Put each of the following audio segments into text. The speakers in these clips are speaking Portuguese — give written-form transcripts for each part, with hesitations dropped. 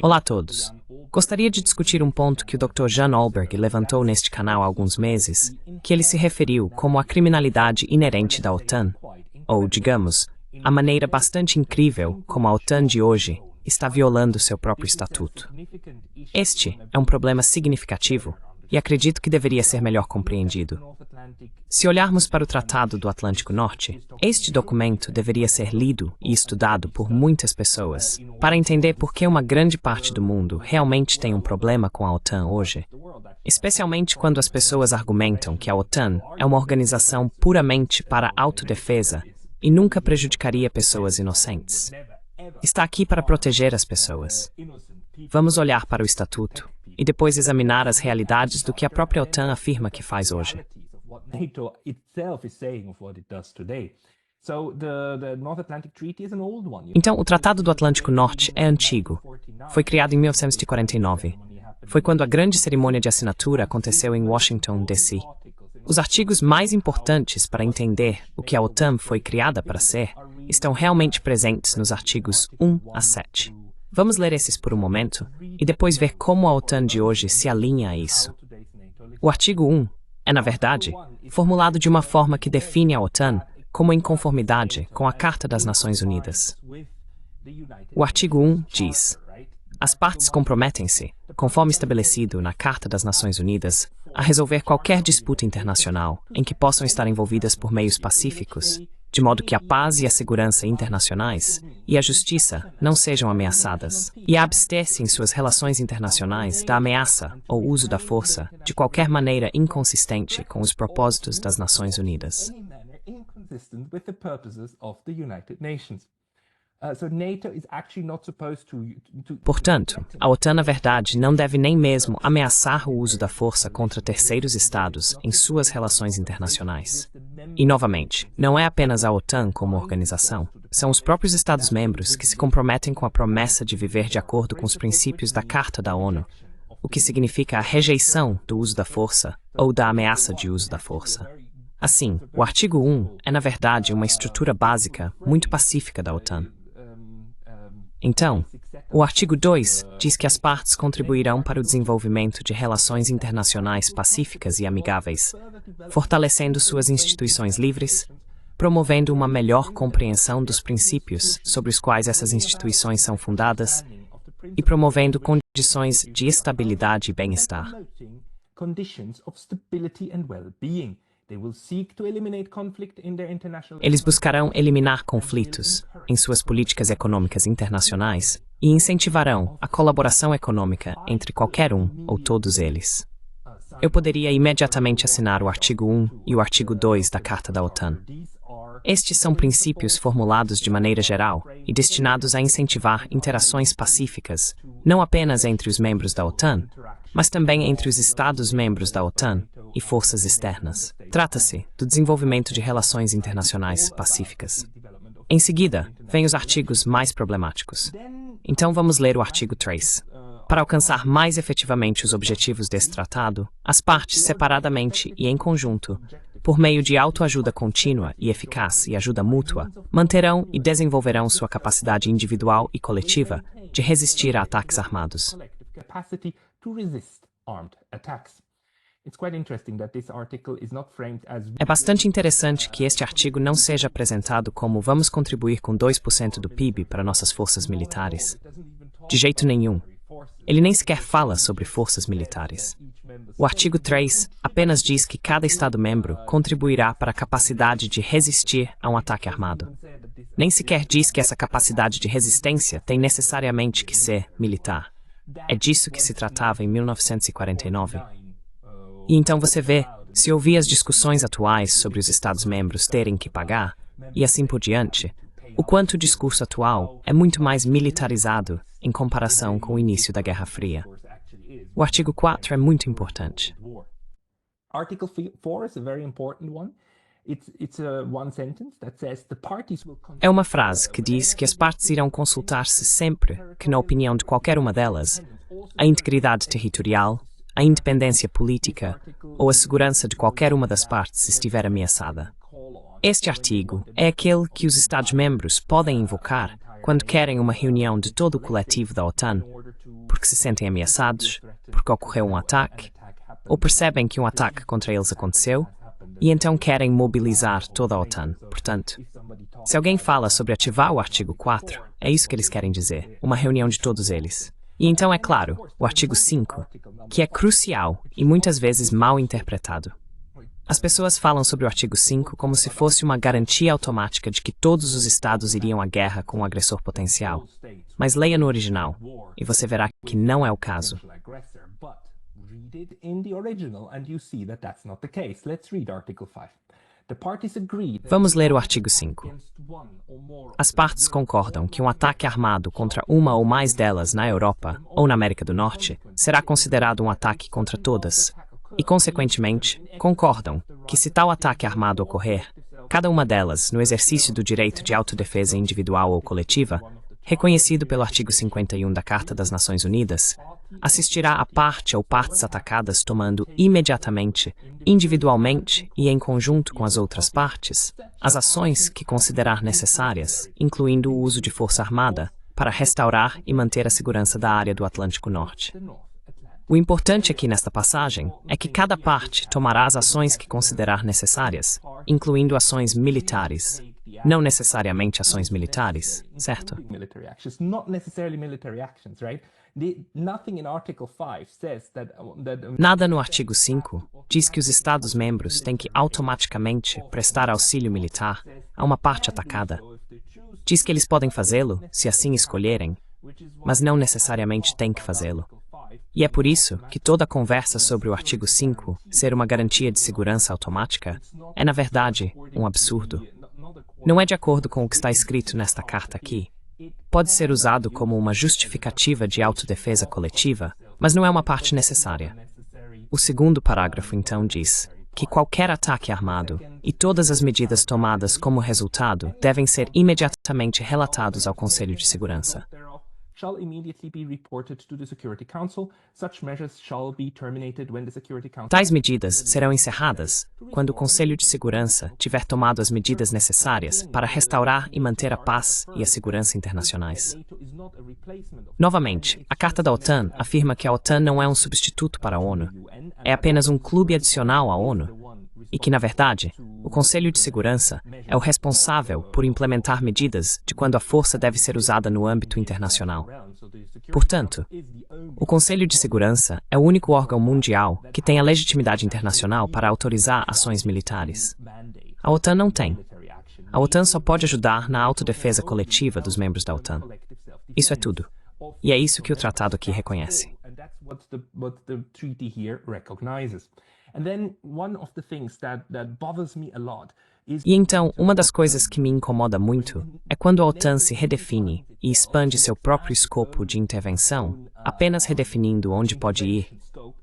Olá a todos. Gostaria de discutir um ponto que o Dr. Jan Olberg levantou neste canal há alguns meses, que ele se referiu como a criminalidade inerente da OTAN, ou, digamos, a maneira bastante incrível como a OTAN de hoje está violando seu próprio estatuto. Este é um problema significativo e acredito que deveria ser melhor compreendido. Se olharmos para o Tratado do Atlântico Norte, este documento deveria ser lido e estudado por muitas pessoas para entender por que uma grande parte do mundo realmente tem um problema com a OTAN hoje, especialmente quando as pessoas argumentam que a OTAN é uma organização puramente para autodefesa e nunca prejudicaria pessoas inocentes. Está aqui para proteger as pessoas. Vamos olhar para o Estatuto e depois examinar as realidades do que a própria OTAN afirma que faz hoje. Então, o Tratado do Atlântico Norte é antigo. Foi criado em 1949. Foi quando a grande cerimônia de assinatura aconteceu em Washington, D.C. Os artigos mais importantes para entender o que a OTAN foi criada para ser estão realmente presentes nos artigos 1 a 7. Vamos ler esses por um momento e depois ver como a OTAN de hoje se alinha a isso. O artigo 1 é, na verdade, formulado de uma forma que define a OTAN como em conformidade com a Carta das Nações Unidas. O artigo 1 diz: as partes comprometem-se, conforme estabelecido na Carta das Nações Unidas, a resolver qualquer disputa internacional em que possam estar envolvidas por meios pacíficos, de modo que a paz e a segurança internacionais e a justiça não sejam ameaçadas, e a abster-se em suas relações internacionais da ameaça ou uso da força de qualquer maneira inconsistente com os propósitos das Nações Unidas. Portanto, a OTAN, na verdade, não deve nem mesmo ameaçar o uso da força contra terceiros estados em suas relações internacionais. E, novamente, não é apenas a OTAN como organização, são os próprios Estados-membros que se comprometem com a promessa de viver de acordo com os princípios da Carta da ONU, o que significa a rejeição do uso da força ou da ameaça de uso da força. Assim, o artigo 1 é, na verdade, uma estrutura básica muito pacífica da OTAN. Então, o artigo 2 diz que as partes contribuirão para o desenvolvimento de relações internacionais pacíficas e amigáveis, fortalecendo suas instituições livres, promovendo uma melhor compreensão dos princípios sobre os quais essas instituições são fundadas e promovendo condições de estabilidade e bem-estar. Eles buscarão eliminar conflitos em suas políticas econômicas internacionais e incentivarão a colaboração econômica entre qualquer um ou todos eles. Eu poderia imediatamente assinar o artigo 1 e o artigo 2 da Carta da OTAN. Estes são princípios formulados de maneira geral e destinados a incentivar interações pacíficas, não apenas entre os membros da OTAN, mas também entre os Estados-membros da OTAN e forças externas. Trata-se do desenvolvimento de relações internacionais pacíficas. Em seguida, vêm os artigos mais problemáticos. Então vamos ler o artigo 3. Para alcançar mais efetivamente os objetivos desse tratado, as partes separadamente e em conjunto, por meio de autoajuda contínua e eficaz e ajuda mútua, manterão e desenvolverão sua capacidade individual e coletiva de resistir a ataques armados. É bastante interessante que este artigo não seja apresentado como vamos contribuir com 2% do PIB para nossas forças militares. De jeito nenhum. Ele nem sequer fala sobre forças militares. O artigo 3 apenas diz que cada Estado-membro contribuirá para a capacidade de resistir a um ataque armado. Nem sequer diz que essa capacidade de resistência tem necessariamente que ser militar. É disso que se tratava em 1949. E então você vê, se ouvir as discussões atuais sobre os Estados-membros terem que pagar, e assim por diante, o quanto o discurso atual é muito mais militarizado em comparação com o início da Guerra Fria. O artigo 4 é muito importante. É uma frase que diz que as partes irão consultar-se sempre que, na opinião de qualquer uma delas, a integridade territorial, a independência política ou a segurança de qualquer uma das partes estiver ameaçada. Este artigo é aquele que os Estados-membros podem invocar quando querem uma reunião de todo o coletivo da OTAN, porque se sentem ameaçados, porque ocorreu um ataque, ou percebem que um ataque contra eles aconteceu, e então querem mobilizar toda a OTAN. Portanto, se alguém fala sobre ativar o artigo 4, é isso que eles querem dizer, uma reunião de todos eles. E então, é claro, o artigo 5, que é crucial e muitas vezes mal interpretado. As pessoas falam sobre o artigo 5 como se fosse uma garantia automática de que todos os estados iriam à guerra com um agressor potencial. Mas leia no original, e você verá que não é o caso. Vamos ler o artigo 5. As partes concordam que um ataque armado contra uma ou mais delas na Europa ou na América do Norte será considerado um ataque contra todas, e, consequentemente, concordam que se tal ataque armado ocorrer, cada uma delas, no exercício do direito de autodefesa individual ou coletiva, reconhecido pelo artigo 51 da Carta das Nações Unidas, assistirá a parte ou partes atacadas tomando imediatamente, individualmente e em conjunto com as outras partes, as ações que considerar necessárias, incluindo o uso de força armada, para restaurar e manter a segurança da área do Atlântico Norte. O importante aqui nesta passagem é que cada parte tomará as ações que considerar necessárias, incluindo ações militares. Não necessariamente ações militares, certo? Nada no artigo 5 diz que os Estados-membros têm que automaticamente prestar auxílio militar a uma parte atacada. Diz que eles podem fazê-lo, se assim escolherem, mas não necessariamente têm que fazê-lo. E é por isso que toda a conversa sobre o artigo 5 ser uma garantia de segurança automática é, na verdade, um absurdo. Não é de acordo com o que está escrito nesta carta aqui. Pode ser usado como uma justificativa de autodefesa coletiva, mas não é uma parte necessária. O segundo parágrafo, então, diz que qualquer ataque armado e todas as medidas tomadas como resultado devem ser imediatamente relatados ao Conselho de Segurança. Tais medidas serão encerradas quando o Conselho de Segurança tiver tomado as medidas necessárias para restaurar e manter a paz e a segurança internacionais. Novamente, a Carta da OTAN afirma que a OTAN não é um substituto para a ONU, é apenas um clube adicional à ONU, e que, na verdade, o Conselho de Segurança é o responsável por implementar medidas de quando a força deve ser usada no âmbito internacional. Portanto, o Conselho de Segurança é o único órgão mundial que tem a legitimidade internacional para autorizar ações militares. A OTAN não tem. A OTAN só pode ajudar na autodefesa coletiva dos membros da OTAN. Isso é tudo. E é isso que o tratado aqui reconhece. E então, uma das coisas que me incomoda muito é quando a OTAN se redefine e expande seu próprio escopo de intervenção, apenas redefinindo onde pode ir,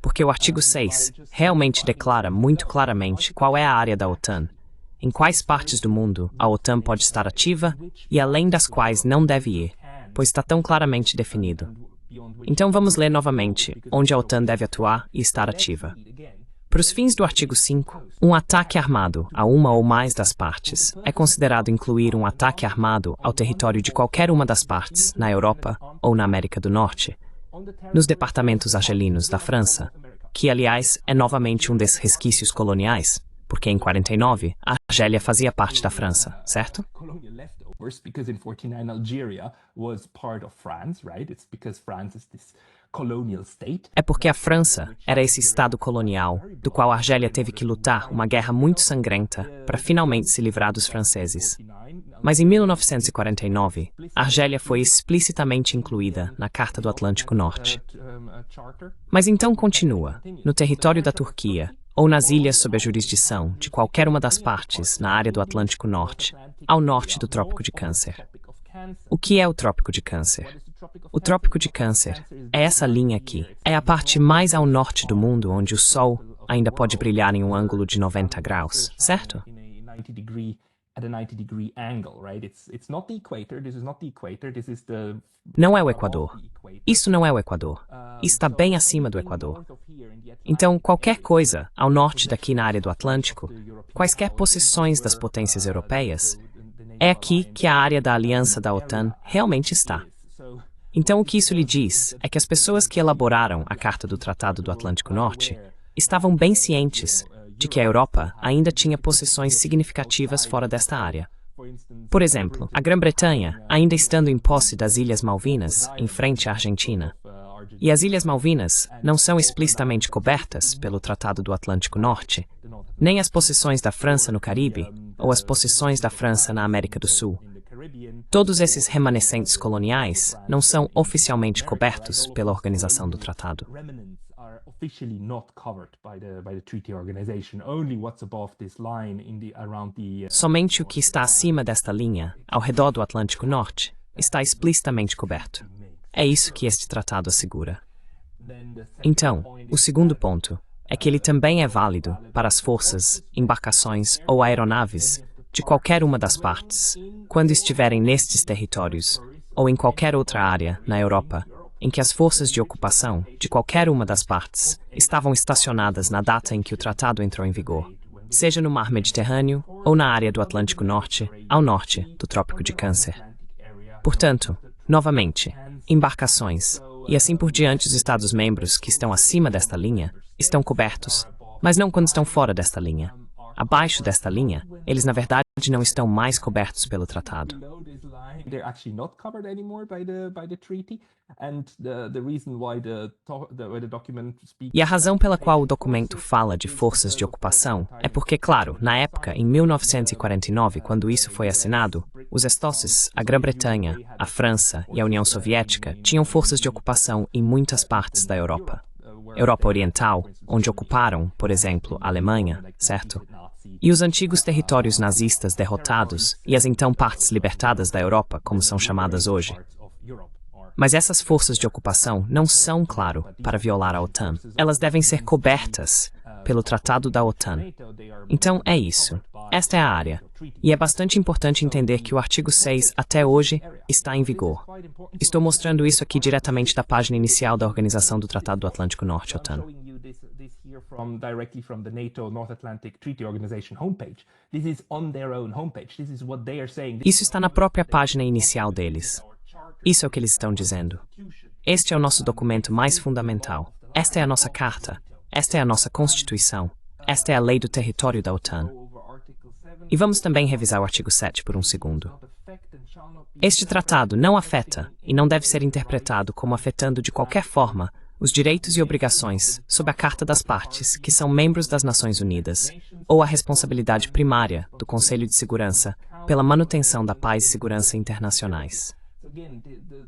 porque o artigo 6 realmente declara muito claramente qual é a área da OTAN, em quais partes do mundo a OTAN pode estar ativa e além das quais não deve ir, pois está tão claramente definido. Então vamos ler novamente onde a OTAN deve atuar e estar ativa. Para os fins do artigo 5, um ataque armado a uma ou mais das partes é considerado incluir um ataque armado ao território de qualquer uma das partes, na Europa ou na América do Norte, nos departamentos argelinos da França, que, aliás, é novamente um desses resquícios coloniais, porque em 49 a Argélia fazia parte da França, certo? Because in 49 Algeria was part of France, right? It's because France is this colonial state. É porque a França era esse estado colonial, do qual a Argélia teve que lutar uma guerra muito sangrenta para finalmente se livrar dos franceses. Mas em 1949, a Argélia foi explicitamente incluída na Carta do Atlântico Norte. Mas então continua, no território da Turquia, ou nas ilhas sob a jurisdição de qualquer uma das partes na área do Atlântico Norte, ao norte do Trópico de Câncer. O que é o Trópico de Câncer? O Trópico de Câncer é essa linha aqui. É a parte mais ao norte do mundo onde o Sol ainda pode brilhar em um ângulo de 90 graus, certo? Não é o Equador. Isso não é o Equador. Isso está bem acima do Equador. Então, qualquer coisa ao norte daqui na área do Atlântico, quaisquer possessões das potências europeias, É aqui que a área da aliança da OTAN realmente está. Então, o que isso lhe diz é que as pessoas que elaboraram a Carta do Tratado do Atlântico Norte estavam bem cientes de que a Europa ainda tinha possessões significativas fora desta área. Por exemplo, a Grã-Bretanha, ainda estando em posse das Ilhas Malvinas, em frente à Argentina. E as Ilhas Malvinas não são explicitamente cobertas pelo Tratado do Atlântico Norte, nem as possessões da França no Caribe ou as possessões da França na América do Sul. Todos esses remanescentes coloniais não são oficialmente cobertos pela organização do tratado. Somente o que está acima desta linha, ao redor do Atlântico Norte, está explicitamente coberto. É isso que este tratado assegura. Então, o segundo ponto é que ele também é válido para as forças, embarcações ou aeronaves de qualquer uma das partes, quando estiverem nestes territórios ou em qualquer outra área na Europa em que as forças de ocupação de qualquer uma das partes estavam estacionadas na data em que o tratado entrou em vigor, seja no Mar Mediterrâneo ou na área do Atlântico Norte, ao norte do Trópico de Câncer. Portanto, novamente, embarcações e assim por diante os Estados-membros que estão acima desta linha estão cobertos, mas não quando estão fora desta linha. Abaixo desta linha, eles na verdade não estão mais cobertos pelo tratado. E a razão pela qual o documento fala de forças de ocupação é porque, claro, na época, em 1949, quando isso foi assinado, os Stosses, a Grã-Bretanha, a França e a União Soviética tinham forças de ocupação em muitas partes da Europa. Europa Oriental, onde ocuparam, por exemplo, a Alemanha, certo? E os antigos territórios nazistas derrotados e as então partes libertadas da Europa, como são chamadas hoje. Mas essas forças de ocupação não são, claro, para violar a OTAN. Elas devem ser cobertas pelo Tratado da OTAN. Então, é isso. Esta é a área. E é bastante importante entender que o artigo 6, até hoje, está em vigor. Estou mostrando isso aqui diretamente da página inicial da Organização do Tratado do Atlântico Norte, OTAN. Directly from the NATO North Atlantic Treaty Organization homepage. This is on their own homepage. This is what they are saying. Isso está na própria página inicial deles. Isso é o que eles estão dizendo. Este é o nosso documento mais fundamental. Esta é a nossa carta. Esta é a nossa Constituição. Esta é a lei do território da OTAN. E vamos também revisar o artigo 7 por um segundo. Este tratado não afeta e não deve ser interpretado como afetando de qualquer forma os direitos e obrigações sob a Carta das Partes, que são membros das Nações Unidas, ou a responsabilidade primária do Conselho de Segurança pela manutenção da paz e segurança internacionais.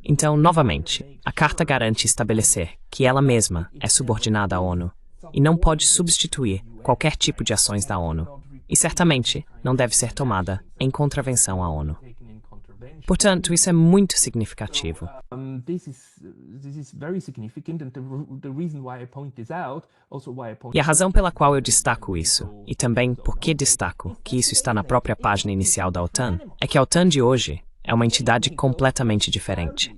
Então, novamente, a Carta garante estabelecer que ela mesma é subordinada à ONU e não pode substituir qualquer tipo de ações da ONU, e certamente não deve ser tomada em contravenção à ONU. Portanto, isso é muito significativo. E a razão pela qual eu destaco isso, e também por que destaco que isso está na própria página inicial da OTAN, é que a OTAN de hoje é uma entidade completamente diferente.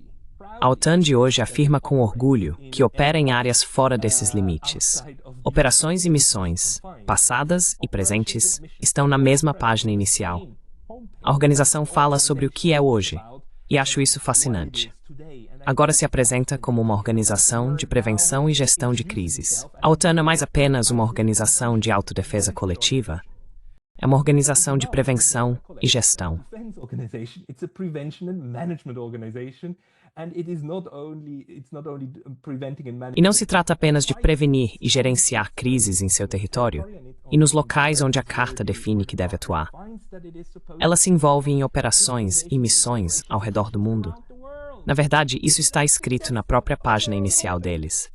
A OTAN de hoje afirma com orgulho que opera em áreas fora desses limites. Operações e missões, passadas e presentes, estão na mesma página inicial. A organização fala sobre o que é hoje, e acho isso fascinante. Agora se apresenta como uma organização de prevenção e gestão de crises. A OTAN não é mais apenas uma organização de autodefesa coletiva, é uma organização de prevenção e gestão. E não se trata apenas de prevenir e gerenciar crises em seu território e nos locais onde a Carta define que deve atuar. Ela se envolve em operações e missões ao redor do mundo. Na verdade, isso está escrito na própria página inicial deles.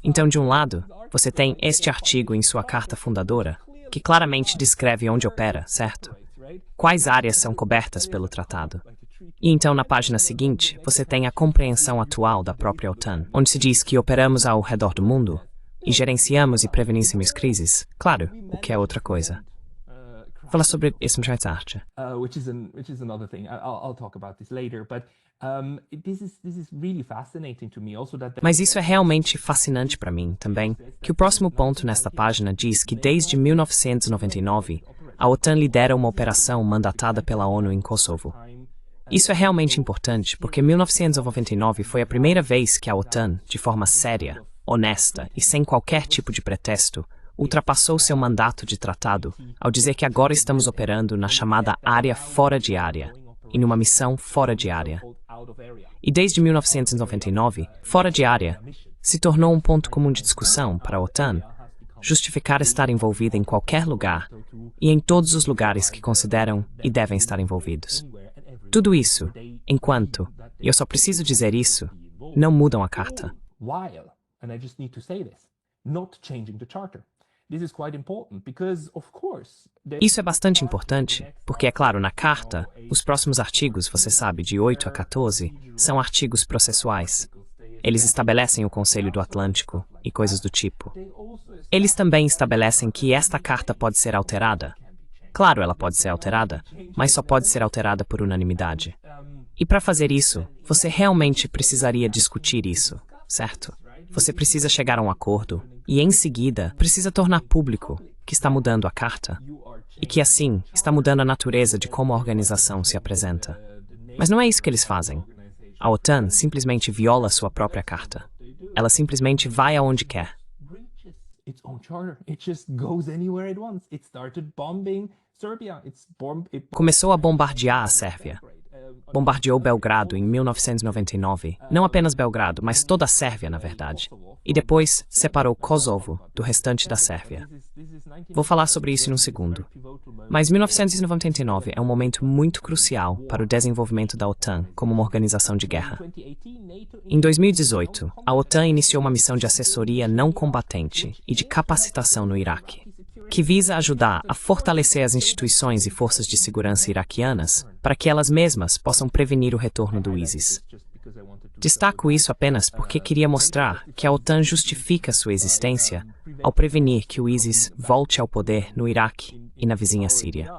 Então, de um lado, você tem este artigo em sua carta fundadora, que claramente descreve onde opera, certo? Quais áreas são cobertas pelo tratado? E então, na página seguinte, você tem a compreensão atual da própria OTAN, onde se diz que operamos ao redor do mundo e gerenciamos e prevenimos crises. Claro, o que é outra coisa. Fala sobre isso mais tarde. Which is another thing. I'll talk about this later, but this is really fascinating to me also that. Mas isso é realmente fascinante para mim também, que o próximo ponto nesta página diz que desde 1999 a OTAN lidera uma operação mandatada pela ONU em Kosovo. Isso é realmente importante porque 1999 foi a primeira vez que a OTAN, de forma séria, honesta e sem qualquer tipo de pretexto, ultrapassou seu mandato de tratado ao dizer que agora estamos operando na chamada área fora de área, em uma missão fora de área. E desde 1999, fora de área se tornou um ponto comum de discussão para a OTAN, justificar estar envolvida em qualquer lugar e em todos os lugares que consideram e devem estar envolvidos. Tudo isso, enquanto, e eu só preciso dizer isso, não mudam a carta. Isso é bastante importante, porque, é claro, na carta, os próximos artigos, você sabe, de 8 a 14, são artigos processuais. Eles estabelecem o Conselho do Atlântico e coisas do tipo. Eles também estabelecem que esta carta pode ser alterada. Claro, ela pode ser alterada, mas só pode ser alterada por unanimidade. E para fazer isso, você realmente precisaria discutir isso, certo? Você precisa chegar a um acordo e, em seguida, precisa tornar público que está mudando a carta e que, assim, está mudando a natureza de como a organização se apresenta. Mas não é isso que eles fazem. A OTAN simplesmente viola sua própria carta. Ela simplesmente vai aonde quer. Começou a bombardear a Sérvia. Bombardeou Belgrado em 1999. Não apenas Belgrado, mas toda a Sérvia, na verdade. E depois separou Kosovo do restante da Sérvia. Vou falar sobre isso em um segundo. Mas 1999 é um momento muito crucial para o desenvolvimento da OTAN como uma organização de guerra. Em 2018, a OTAN iniciou uma missão de assessoria não combatente e de capacitação no Iraque, que visa ajudar a fortalecer as instituições e forças de segurança iraquianas para que elas mesmas possam prevenir o retorno do ISIS. Destaco isso apenas porque queria mostrar que a OTAN justifica sua existência ao prevenir que o ISIS volte ao poder no Iraque e na vizinha Síria.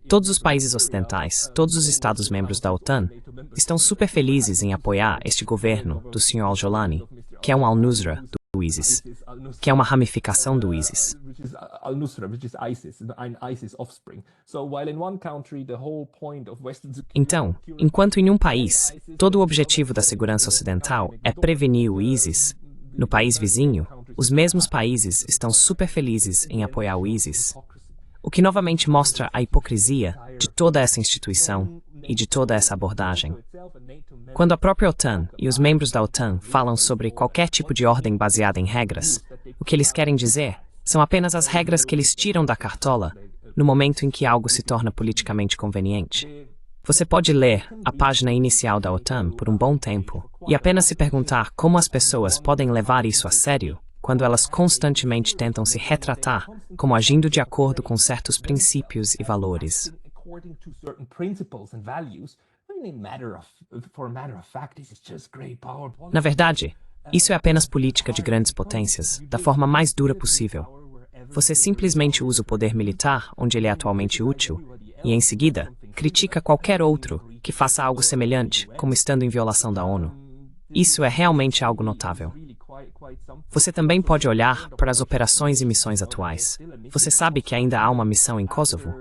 Todos os países ocidentais, todos os Estados-membros da OTAN, estão super felizes em apoiar este governo do Sr. al-Jolani, que é um al-Nusra do ISIS, que é uma ramificação do ISIS. Então, enquanto em um país, todo o objetivo da segurança ocidental é prevenir o ISIS, no país vizinho, os mesmos países estão super felizes em apoiar o ISIS, o que novamente mostra a hipocrisia de toda essa instituição e de toda essa abordagem. Quando a própria OTAN e os membros da OTAN falam sobre qualquer tipo de ordem baseada em regras, o que eles querem dizer são apenas as regras que eles tiram da cartola no momento em que algo se torna politicamente conveniente. Você pode ler a página inicial da OTAN por um bom tempo e apenas se perguntar como as pessoas podem levar isso a sério quando elas constantemente tentam se retratar como agindo de acordo com certos princípios e valores. Na verdade, isso é apenas política de grandes potências, da forma mais dura possível. Você simplesmente usa o poder militar onde ele é atualmente útil e, em seguida, critica qualquer outro que faça algo semelhante, como estando em violação da ONU. Isso é realmente algo notável. Você também pode olhar para as operações e missões atuais. Você sabe que ainda há uma missão em Kosovo?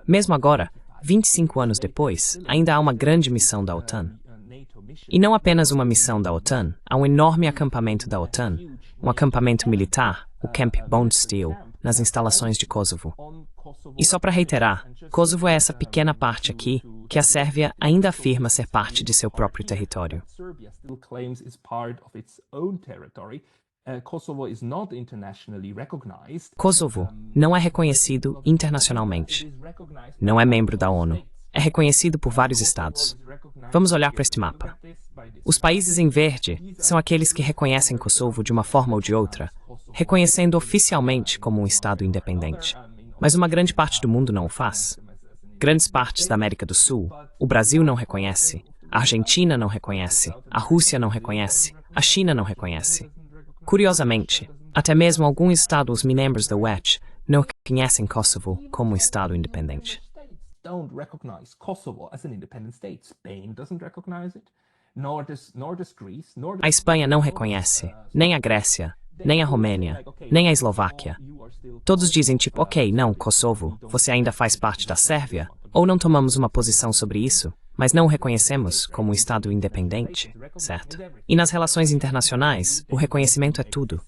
Mesmo agora, 25 anos depois, ainda há uma grande missão da OTAN. E não apenas uma missão da OTAN, há um enorme acampamento da OTAN, um acampamento militar, o Camp Bondsteel, nas instalações de Kosovo. E só para reiterar, Kosovo é essa pequena parte aqui que a Sérvia ainda afirma ser parte de seu próprio território. Kosovo não é reconhecido internacionalmente. Não é membro da ONU. É reconhecido por vários estados. Vamos olhar para este mapa. Os países em verde são aqueles que reconhecem Kosovo de uma forma ou de outra, reconhecendo oficialmente como um estado independente. Mas uma grande parte do mundo não o faz. Grandes partes da América do Sul, o Brasil não reconhece, a Argentina não reconhece, a Rússia não reconhece, a China não reconhece. Curiosamente, até mesmo alguns estados membros da WEC não reconhecem Kosovo como um estado independente. A Espanha não reconhece, nem a Grécia, nem a Romênia, nem a Eslováquia. Todos dizem tipo, ok, não, Kosovo, você ainda faz parte da Sérvia? Ou não tomamos uma posição sobre isso, mas não o reconhecemos como um Estado independente, certo? E nas relações internacionais, o reconhecimento é tudo.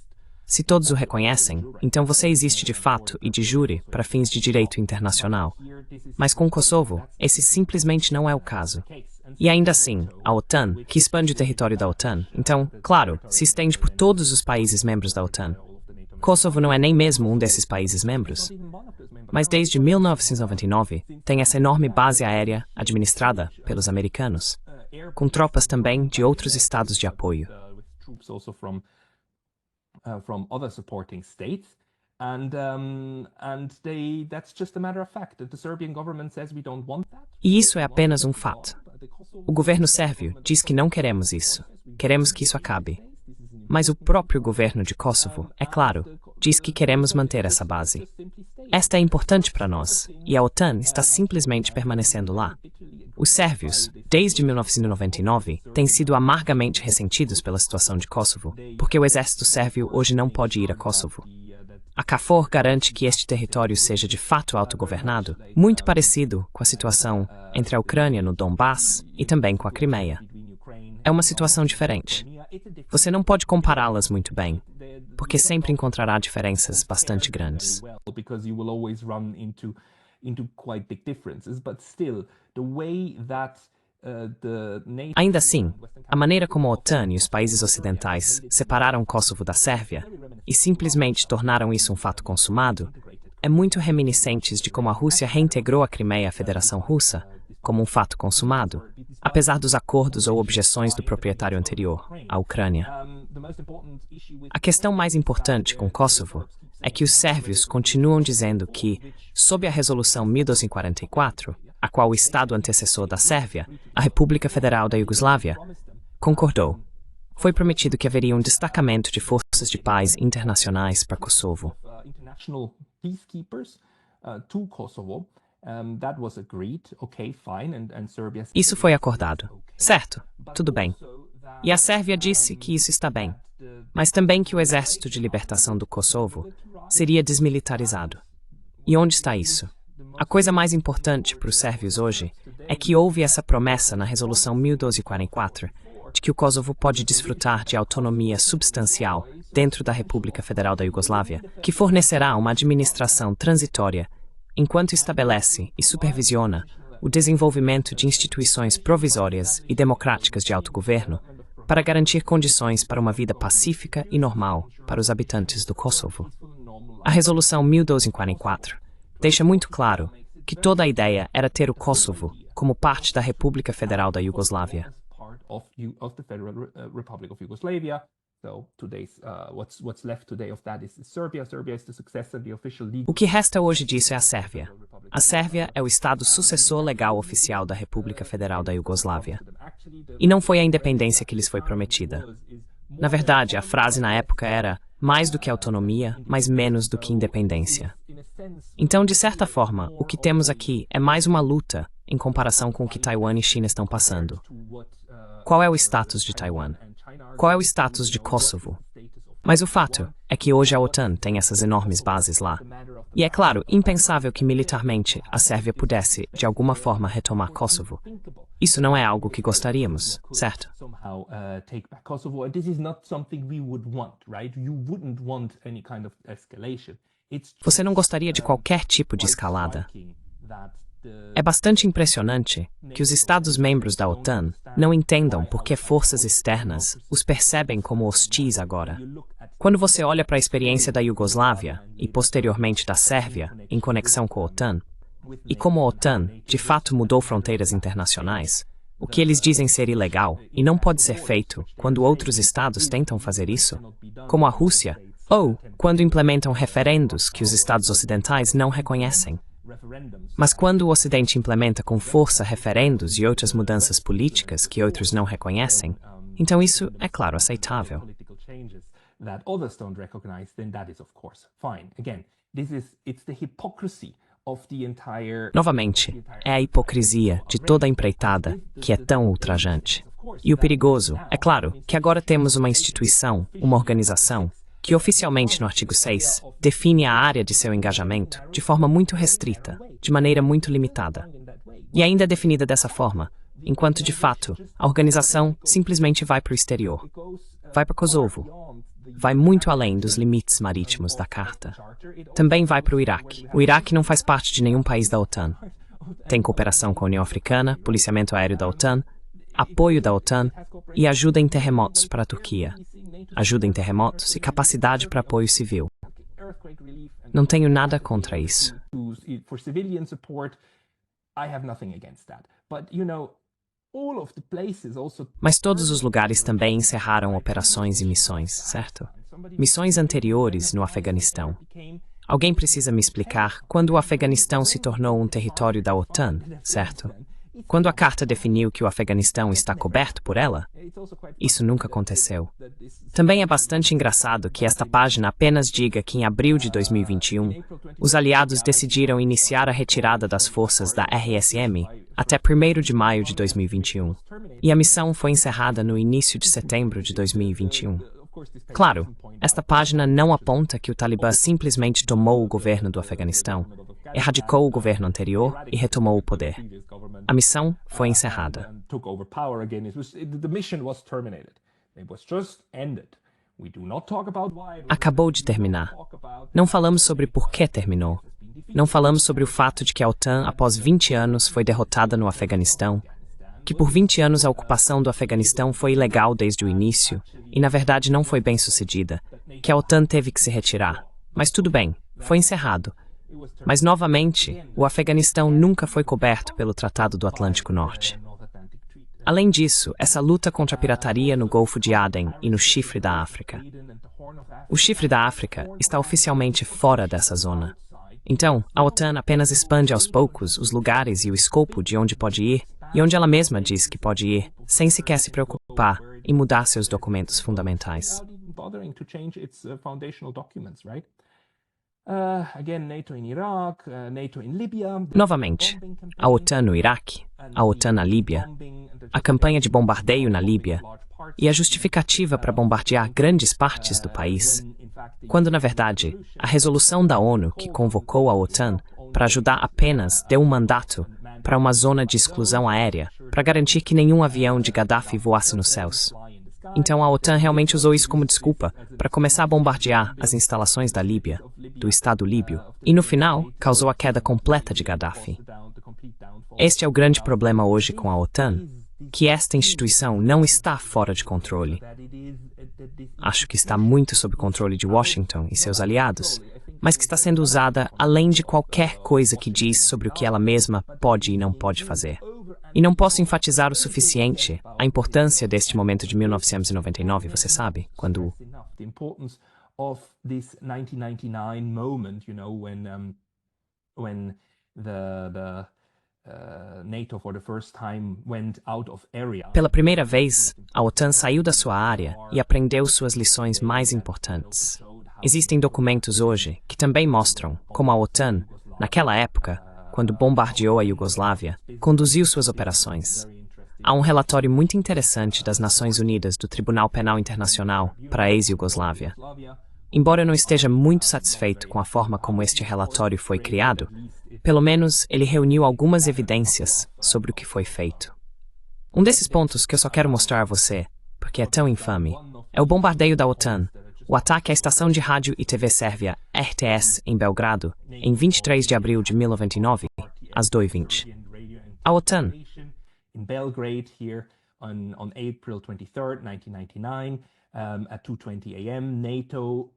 Se todos o reconhecem, então você existe de fato e de jure para fins de direito internacional. Mas com Kosovo, esse simplesmente não é o caso. E ainda assim, a OTAN, que expande o território da OTAN, então, claro, se estende por todos os países membros da OTAN. Kosovo não é nem mesmo um desses países membros. Mas desde 1999, tem essa enorme base aérea administrada pelos americanos, com tropas também de outros estados de apoio. From other supporting states, that's just a matter of fact. The Serbian government says we don't want that. E isso é apenas um fato. O governo sérvio diz que não queremos isso. Queremos que isso acabe. Mas o próprio governo de Kosovo, é claro, diz que queremos manter essa base. Esta é importante para nós, e a OTAN está simplesmente permanecendo lá. Os sérvios, desde 1999, têm sido amargamente ressentidos pela situação de Kosovo, porque o exército sérvio hoje não pode ir a Kosovo. A KFOR garante que este território seja de fato autogovernado, muito parecido com a situação entre a Ucrânia no Donbass e também com a Crimeia. É uma situação diferente. Você não pode compará-las muito bem, porque sempre encontrará diferenças bastante grandes. Ainda assim, a maneira como a OTAN e os países ocidentais separaram Kosovo da Sérvia e simplesmente tornaram isso um fato consumado é muito reminiscente de como a Rússia reintegrou a Crimeia à Federação Russa como um fato consumado, apesar dos acordos ou objeções do proprietário anterior, a Ucrânia. A questão mais importante com Kosovo é que os sérvios continuam dizendo que, sob a Resolução 1244, a qual o Estado antecessor da Sérvia, a República Federal da Iugoslávia, concordou. Foi prometido que haveria um destacamento de forças de paz internacionais para Kosovo. Isso foi acordado. Certo, tudo bem. E a Sérvia disse que isso está bem, mas também que o Exército de Libertação do Kosovo seria desmilitarizado. E onde está isso? A coisa mais importante para os sérvios hoje é que houve essa promessa na Resolução 1244 de que o Kosovo pode desfrutar de autonomia substancial dentro da República Federal da Iugoslávia, que fornecerá uma administração transitória enquanto estabelece e supervisiona o desenvolvimento de instituições provisórias e democráticas de autogoverno para garantir condições para uma vida pacífica e normal para os habitantes do Kosovo. A Resolução 1244 deixa muito claro que toda a ideia era ter o Kosovo como parte da República Federal da Iugoslávia. O que resta hoje disso é a Sérvia. A Sérvia é o Estado sucessor legal oficial da República Federal da Iugoslávia. E não foi a independência que lhes foi prometida. Na verdade, a frase na época era mais do que autonomia, mas menos do que independência. Então, de certa forma, o que temos aqui é mais uma luta em comparação com o que Taiwan e China estão passando. Qual é o status de Taiwan? Qual é o status de Kosovo? Mas o fato é que hoje a OTAN tem essas enormes bases lá. E é claro, impensável que militarmente a Sérvia pudesse, de alguma forma, retomar Kosovo. Isso não é algo que gostaríamos, certo? Você não gostaria de qualquer tipo de escalada. É bastante impressionante que os Estados-membros da OTAN não entendam por que forças externas os percebem como hostis agora. Quando você olha para a experiência da Iugoslávia e posteriormente da Sérvia em conexão com a OTAN, e como a OTAN de fato mudou fronteiras internacionais, o que eles dizem ser ilegal e não pode ser feito quando outros estados tentam fazer isso, como a Rússia, ou quando implementam referendos que os estados ocidentais não reconhecem. Mas quando o Ocidente implementa com força referendos e outras mudanças políticas que outros não reconhecem, então isso é claro aceitável. Novamente, é a hipocrisia de toda a empreitada que é tão ultrajante. E o perigoso, é claro, que agora temos uma instituição, uma organização, que oficialmente no artigo 6 define a área de seu engajamento de forma muito restrita, de maneira muito limitada. E ainda é definida dessa forma, enquanto de fato a organização simplesmente vai para o exterior. Vai para Kosovo. Vai muito além dos limites marítimos da Carta. Também vai para o Iraque. O Iraque não faz parte de nenhum país da OTAN. Tem cooperação com a União Africana, policiamento aéreo da OTAN, apoio da OTAN e ajuda em terremotos para a Turquia. Ajuda em terremotos e capacidade para apoio civil. Não tenho nada contra isso. Mas todos os lugares também encerraram operações e missões, certo? Missões anteriores no Afeganistão. Alguém precisa me explicar quando o Afeganistão se tornou um território da OTAN, certo? Quando a Carta definiu que o Afeganistão está coberto por ela? Isso nunca aconteceu. Também é bastante engraçado que esta página apenas diga que em abril de 2021, os aliados decidiram iniciar a retirada das forças da RSM até 1º de maio de 2021, e a missão foi encerrada no início de setembro de 2021. Claro, esta página não aponta que o Talibã simplesmente tomou o governo do Afeganistão, erradicou o governo anterior e retomou o poder. A missão foi encerrada. Acabou de terminar. Não falamos sobre por que terminou. Não falamos sobre o fato de que a OTAN, após 20 anos, foi derrotada no Afeganistão, que por 20 anos a ocupação do Afeganistão foi ilegal desde o início e, na verdade, não foi bem sucedida, que a OTAN teve que se retirar. Mas tudo bem, foi encerrado. Mas, novamente, o Afeganistão nunca foi coberto pelo Tratado do Atlântico Norte. Além disso, essa luta contra a pirataria no Golfo de Aden e no Chifre da África. O Chifre da África está oficialmente fora dessa zona. Então, a OTAN apenas expande aos poucos os lugares e o escopo de onde pode ir e onde ela mesma diz que pode ir, sem sequer se preocupar em mudar seus documentos fundamentais. Novamente, a OTAN no Iraque, a OTAN na Líbia, a campanha de bombardeio na Líbia e a justificativa para bombardear grandes partes do país, quando, na verdade, a resolução da ONU que convocou a OTAN para ajudar apenas deu um mandato para uma zona de exclusão aérea para garantir que nenhum avião de Gaddafi voasse nos céus. Então a OTAN realmente usou isso como desculpa para começar a bombardear as instalações da Líbia, do Estado líbio, e no final causou a queda completa de Gaddafi. Este é o grande problema hoje com a OTAN, que esta instituição não está fora de controle. Acho que está muito sob controle de Washington e seus aliados, mas que está sendo usada além de qualquer coisa que diz sobre o que ela mesma pode e não pode fazer. E não posso enfatizar o suficiente a importância deste momento de 1999, você sabe, quando pela primeira vez, a OTAN saiu da sua área e aprendeu suas lições mais importantes. Existem documentos hoje que também mostram como a OTAN, naquela época, quando bombardeou a Iugoslávia, conduziu suas operações. Há um relatório muito interessante das Nações Unidas do Tribunal Penal Internacional para a ex-Iugoslávia. Embora eu não esteja muito satisfeito com a forma como este relatório foi criado, pelo menos ele reuniu algumas evidências sobre o que foi feito. Um desses pontos que eu só quero mostrar a você, porque é tão infame, é o bombardeio da OTAN, o ataque à estação de rádio e TV sérvia RTS em Belgrado, em 23 de abril de 1999, às 2h20. A OTAN in Belgrade here on April 23rd, 1999, at 2:20 a.m., NATO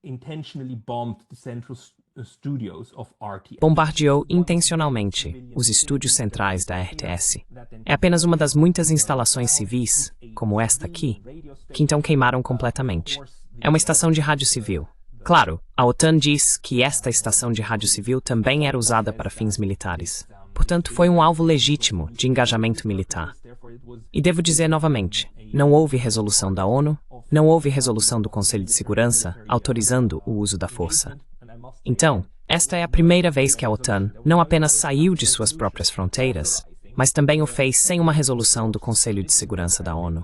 intentionally bombed the central studios of RTS. Bombardeou intencionalmente os estúdios centrais da RTS. É apenas uma das muitas instalações civis, como esta aqui, que então queimaram completamente. É uma estação de rádio civil. Claro, a OTAN diz que esta estação de rádio civil também era usada para fins militares. Portanto, foi um alvo legítimo de engajamento militar. E devo dizer novamente, não houve resolução da ONU, não houve resolução do Conselho de Segurança autorizando o uso da força. Então, esta é a primeira vez que a OTAN não apenas saiu de suas próprias fronteiras, mas também o fez sem uma resolução do Conselho de Segurança da ONU.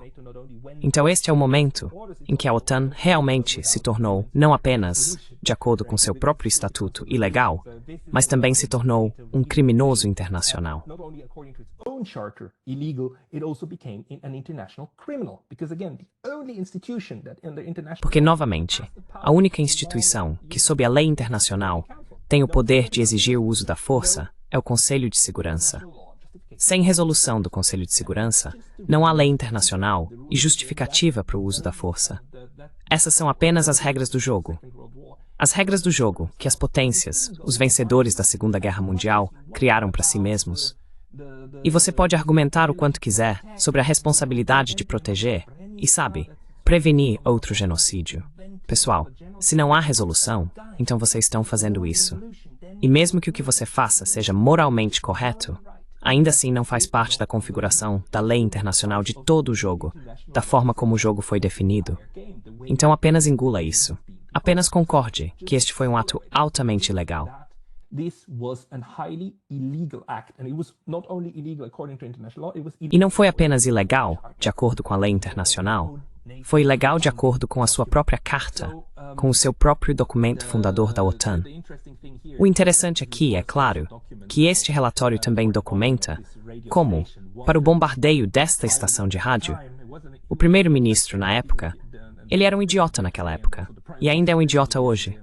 Então este é o momento em que a OTAN realmente se tornou não apenas, de acordo com seu próprio estatuto, ilegal, mas também se tornou um criminoso internacional. Not only according to its own charter illegal, it also became an international criminal. Because again, the only institution that under international Porque, novamente, a única instituição que, sob a lei internacional, tem o poder de exigir o uso da força é o Conselho de Segurança. Sem resolução do Conselho de Segurança, não há lei internacional e justificativa para o uso da força. Essas são apenas as regras do jogo. As regras do jogo que as potências, os vencedores da Segunda Guerra Mundial, criaram para si mesmos. E você pode argumentar o quanto quiser sobre a responsabilidade de proteger e, sabe, prevenir outro genocídio. Pessoal, se não há resolução, então vocês estão fazendo isso. E mesmo que o que você faça seja moralmente correto, ainda assim não faz parte da configuração da lei internacional de todo o jogo, da forma como o jogo foi definido. Então apenas engula isso. Apenas concorde que este foi um ato altamente ilegal. E não foi apenas ilegal, de acordo com a lei internacional, foi ilegal de acordo com a sua própria carta, com o seu próprio documento fundador da OTAN. O interessante aqui é, claro, que este relatório também documenta como, para o bombardeio desta estação de rádio, o primeiro-ministro na época, ele era um idiota naquela época, e ainda é um idiota hoje.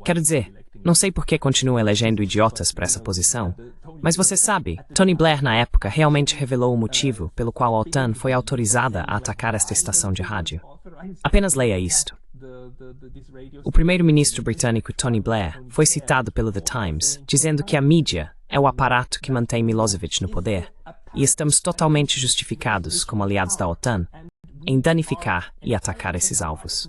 Quero dizer, não sei por que continua elegendo idiotas para essa posição, mas você sabe, Tony Blair na época realmente revelou o motivo pelo qual a OTAN foi autorizada a atacar esta estação de rádio. Apenas leia isto. O primeiro-ministro britânico Tony Blair foi citado pelo The Times, dizendo que a mídia é o aparato que mantém Milosevic no poder, e estamos totalmente justificados como aliados da OTAN em danificar e atacar esses alvos.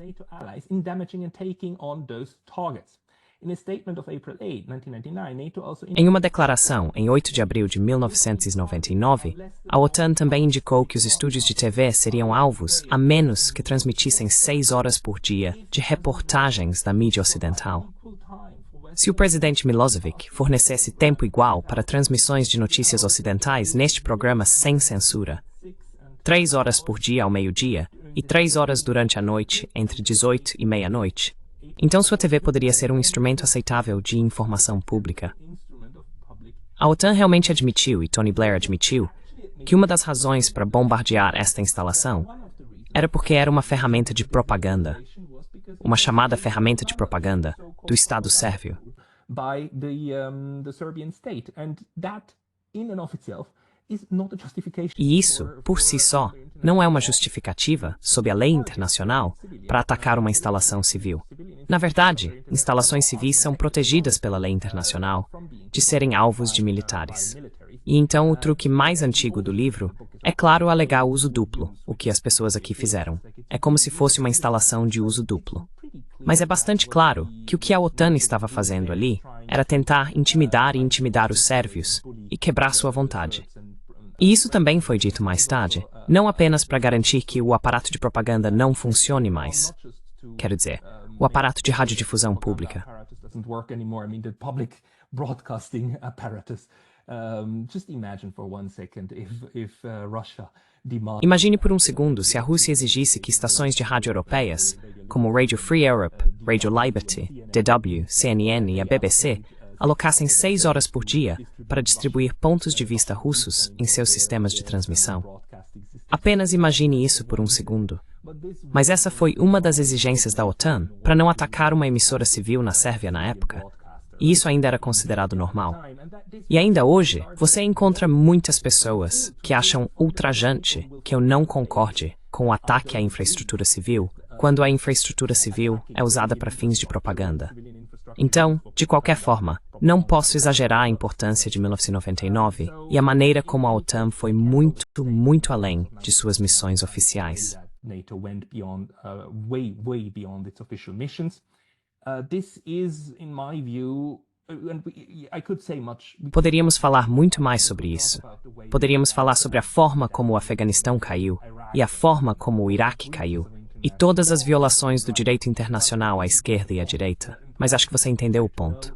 Em uma declaração, em 8 de abril de 1999, a OTAN também indicou que os estúdios de TV seriam alvos a menos que transmitissem 6 horas por dia de reportagens da mídia ocidental. Se o presidente Milosevic fornecesse tempo igual para transmissões de notícias ocidentais neste programa sem censura, 3 horas por dia ao meio-dia e 3 horas durante a noite entre 18 e meia-noite, então sua TV poderia ser um instrumento aceitável de informação pública. A OTAN realmente admitiu, e Tony Blair admitiu, que uma das razões para bombardear esta instalação era porque era uma ferramenta de propaganda, uma chamada ferramenta de propaganda do Estado sérvio. E isso, por si só, não é uma justificativa, sob a lei internacional, para atacar uma instalação civil. Na verdade, instalações civis são protegidas pela lei internacional de serem alvos de militares. E então o truque mais antigo do livro é, claro, alegar uso duplo, o que as pessoas aqui fizeram. É como se fosse uma instalação de uso duplo. Mas é bastante claro que o que a OTAN estava fazendo ali era tentar intimidar e intimidar os sérvios e quebrar sua vontade. E isso também foi dito mais tarde, não apenas para garantir que o aparato de propaganda não funcione mais. Quero dizer, o aparato de radiodifusão pública. Imagine por um segundo se a Rússia exigisse que estações de rádio europeias, como Radio Free Europe, Radio Liberty, DW, CNN e a BBC, alocassem 6 horas por dia para distribuir pontos de vista russos em seus sistemas de transmissão. Apenas imagine isso por um segundo. Mas essa foi uma das exigências da OTAN para não atacar uma emissora civil na Sérvia na época. E isso ainda era considerado normal. E ainda hoje, você encontra muitas pessoas que acham ultrajante que eu não concorde com o ataque à infraestrutura civil, quando a infraestrutura civil é usada para fins de propaganda. Então, de qualquer forma, não posso exagerar a importância de 1999 e a maneira como a OTAN foi muito, muito além de suas missões oficiais. NATO went beyond, way beyond its official missions. This is, in my view, and I could say much. Poderíamos falar muito mais sobre isso. Poderíamos falar sobre a forma como o Afeganistão caiu e a forma como o Iraque caiu e todas as violações do direito internacional à esquerda e à direita. Mas acho que você entendeu o ponto.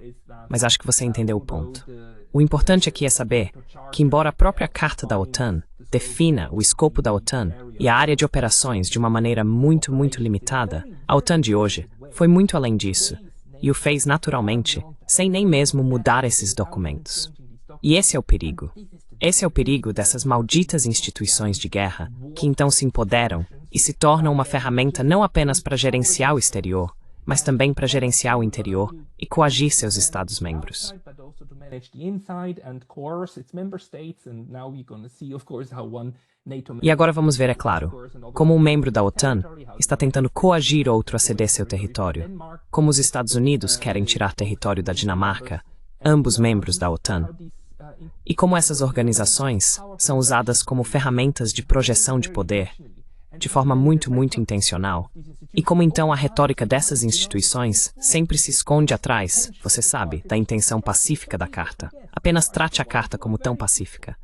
O importante aqui é saber que, embora a própria Carta da OTAN defina o escopo da OTAN e a área de operações de uma maneira muito limitada, a OTAN de hoje foi muito além disso, e o fez naturalmente, sem nem mesmo mudar esses documentos. E esse é o perigo. Esse é o perigo dessas malditas instituições de guerra, que então se empoderam e se tornam uma ferramenta não apenas para gerenciar o exterior, mas também para gerenciar o interior e coagir seus Estados-membros. E agora vamos ver, é claro, como um membro da OTAN está tentando coagir outro a ceder seu território, como os Estados Unidos querem tirar território da Dinamarca, ambos membros da OTAN. E como essas organizações são usadas como ferramentas de projeção de poder, de forma muito intencional, e como então a retórica dessas instituições sempre se esconde atrás, você sabe, da intenção pacífica da Carta. Apenas trate a Carta como tão pacífica.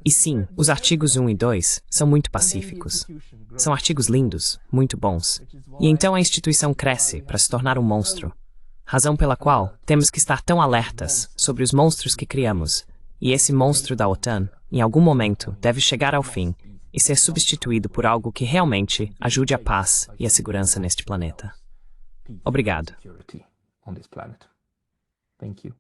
E sim, os artigos 1 e 2 são muito pacíficos. São artigos lindos, muito bons. E então a instituição cresce para se tornar um monstro. Razão pela qual temos que estar tão alertas sobre os monstros que criamos, e esse monstro da OTAN, em algum momento, deve chegar ao fim e ser substituído por algo que realmente ajude a paz e a segurança neste planeta. Obrigado. Thank you.